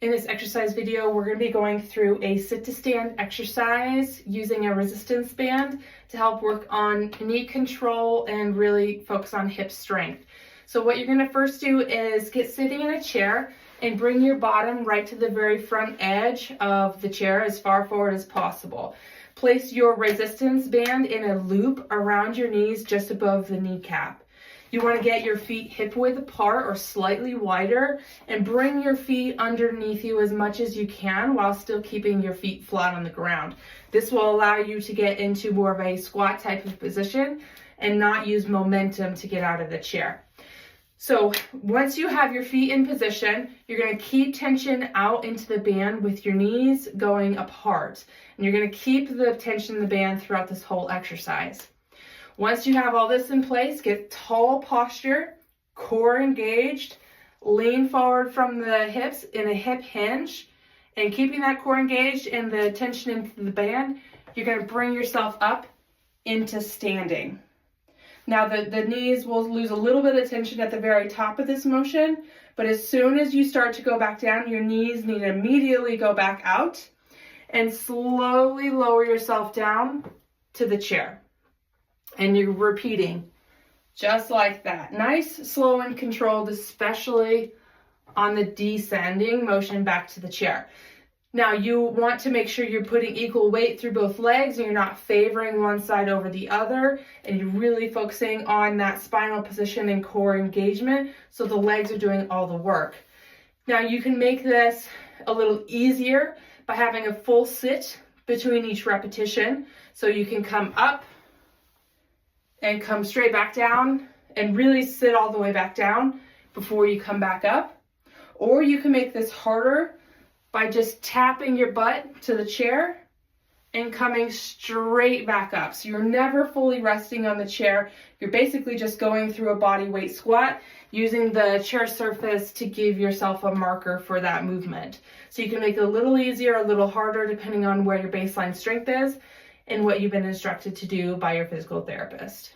In this exercise video, we're going to be going through a sit to stand exercise using a resistance band to help work on knee control and really focus on hip strength. So what you're going to first do is get sitting in a chair and bring your bottom right to the very front edge of the chair as far forward as possible. Place your resistance band in a loop around your knees just above the kneecap. You want to get your feet hip width apart or slightly wider and bring your feet underneath you as much as you can while still keeping your feet flat on the ground. This will allow you to get into more of a squat type of position and not use momentum to get out of the chair. So once you have your feet in position, you're going to keep tension out into the band with your knees going apart. And you're going to keep the tension in the band throughout this whole exercise. Once you have all this in place, get tall posture, core engaged, lean forward from the hips in a hip hinge, and keeping that core engaged and the tension into the band, you're going to bring yourself up into standing. Now the knees will lose a little bit of tension at the very top of this motion, but as soon as you start to go back down, your knees need to immediately go back out and slowly lower yourself down to the chair. And you're repeating just like that. Nice, slow, and controlled, especially on the descending motion back to the chair. Now you want to make sure you're putting equal weight through both legs and you're not favoring one side over the other, and you're really focusing on that spinal position and core engagement so the legs are doing all the work. Now you can make this a little easier by having a full sit between each repetition. So you can come up and come straight back down and really sit all the way back down before you come back up. Or you can make this harder by just tapping your butt to the chair and coming straight back up. So you're never fully resting on the chair. You're basically just going through a body weight squat using the chair surface to give yourself a marker for that movement. So you can make it a little easier, a little harder, depending on where your baseline strength is and what you've been instructed to do by your physical therapist.